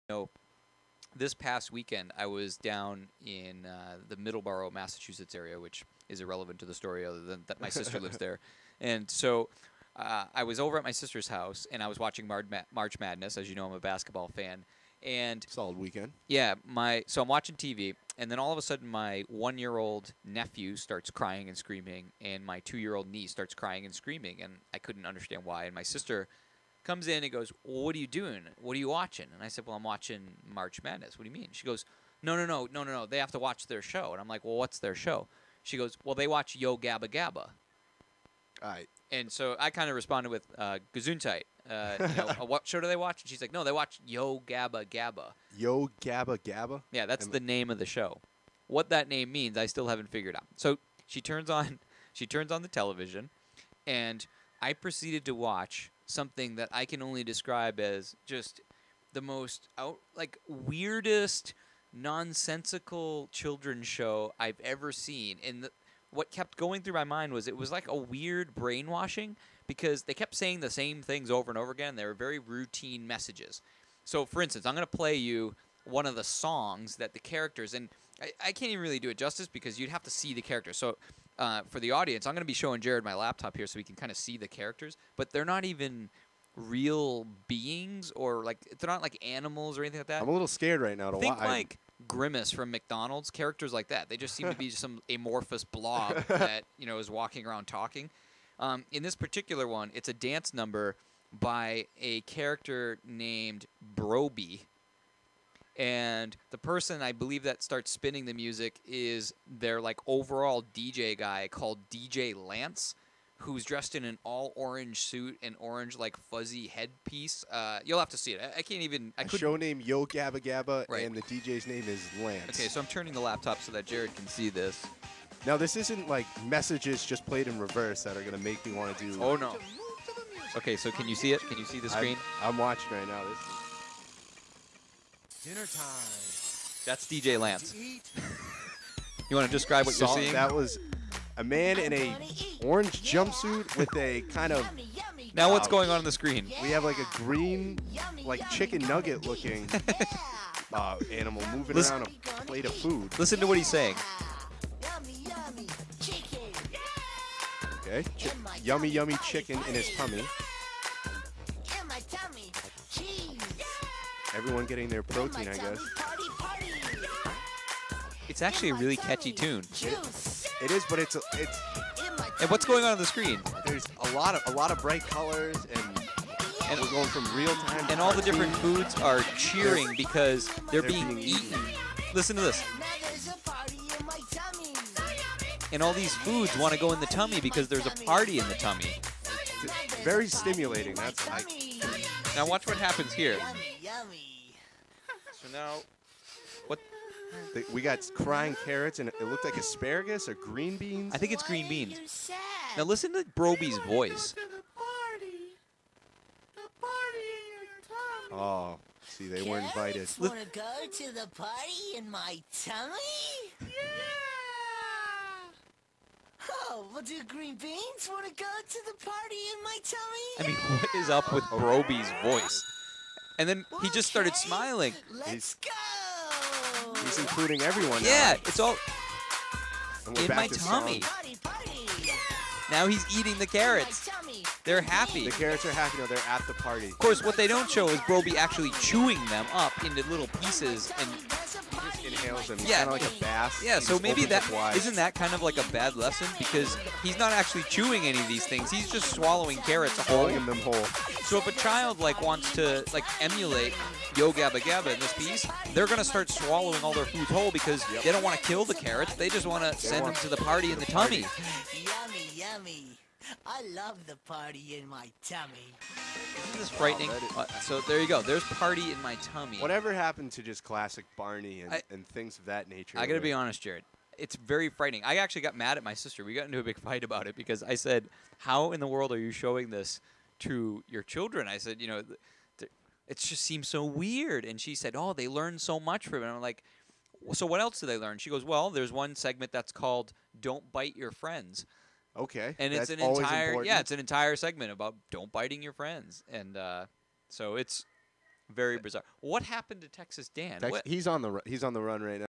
know, this past weekend I was down in the Middleborough, Massachusetts area, which is irrelevant to the story other than that my sister lives there. And so I was over at my sister's house, and I was watching March Madness. As you know, I'm a basketball fan. And Solid weekend. yeah, so I'm watching TV, and then all of a sudden my 1-year-old nephew starts crying and screaming, and my 2-year-old niece starts crying and screaming, and I couldn't understand why. And my sister comes in and goes, well, "What are you doing? What are you watching?" And I said, "Well, I'm watching March Madness." "What do you mean?" She goes, No. They have to watch their show." And I'm like, "Well, what's their show?" She goes, "Well, they watch Yo Gabba Gabba." All right. And so I kind of responded with Gesundheit. What show do they watch? And she's like, "No, they watch Yo Gabba Gabba." Yo Gabba Gabba? Yeah, that's the name of the show. What that name means, I still haven't figured out. So she turns on the television, and I proceeded to watch something that I can only describe as just the most weirdest, nonsensical children's show I've ever seen. And what kept going through my mind was it was like a weird brainwashing, because they kept saying the same things over and over again. They were very routine messages. So, for instance, I'm going to play you one of the songs that the characters, and I can't even really do it justice because you'd have to see the characters. So, for the audience, I'm going to be showing Jared my laptop here so we can kind of see the characters, but they're not even real beings, or they're not like animals or anything like that. I'm a little scared right now to Think watch. like Grimace from McDonald's, characters like that. They just seem to be some amorphous blob that is walking around talking. In this particular one, it's a dance number by a character named Broby. And the person, I believe, that starts spinning the music is their overall DJ guy called DJ Lance, who's dressed in an all-orange suit and orange fuzzy headpiece. You'll have to see it. I can't even. Show name Yo Gabba Gabba, right. And the DJ's name is Lance. Okay, so I'm turning the laptop so that Jared can see this. Now, this isn't like messages just played in reverse that are going to make me want to do... Oh, no. Okay, so can you see it? Can you see the screen? I'm watching right now. This Dinner time. That's DJ Lance. You want to describe what you're seeing? That was a man in a orange jumpsuit with a kind of... Now what's going on the screen? We have like a green, chicken nugget looking animal moving around a plate of food. Listen to what he's saying. Okay, yummy, yummy chicken in his tummy. Everyone getting their protein, I guess. It's actually a really catchy tune. It is, but it's. And what's going on the screen? There's a lot of bright colors, and we're going from real time. And all the different foods are cheering because they're being eaten. Listen to this. And all these foods want to go in the tummy because there's a party in the tummy. Very stimulating. Now watch what happens here. So now, what? We got crying carrots, and it looked like asparagus or green beans. I think it's green beans. Now listen to Broby's voice. Oh, see, they weren't invited. Want to go to the party in my tummy? Yeah! Oh, well, do green beans want to go to the party in my tummy? I mean, what is up with Broby's voice? And then he just started smiling. Let's go! He's including everyone now. Yeah, it's all in my tummy. Party, party! Now he's eating the carrots. They're happy. The carrots are happy. No, they're at the party. Of course, what they don't show is Broby actually chewing them up into little pieces and He just inhales them. Yeah. Kind of like a bass. yeah. He So just maybe opens that up wide. isn't that kind of like a bad lesson, because he's not actually chewing any of these things. He's just swallowing carrots whole. Swallowing them whole. So if a child wants to emulate Yo Gabba Gabba in this piece, they're gonna start swallowing all their foods whole because they don't want to kill the carrots. They just want to send them to the party in the tummy. Yummy, yummy. I love the party in my tummy. Isn't this frightening? So there you go. There's party in my tummy. Whatever happened to just classic Barney and things of that nature? I got to be honest, Jared. It's very frightening. I actually got mad at my sister. We got into a big fight about it because I said, "How in the world are you showing this to your children?" I said, it just seems so weird. And she said, "Oh, they learn so much from it." And I'm like, well, so what else do they learn? She goes, "Well, there's one segment that's called Don't Bite Your Friends." Okay. And it's That's an always entire important. it's an entire segment about don't biting your friends. And so it's Very bizarre. What happened to Texas Dan? He's on the run right now.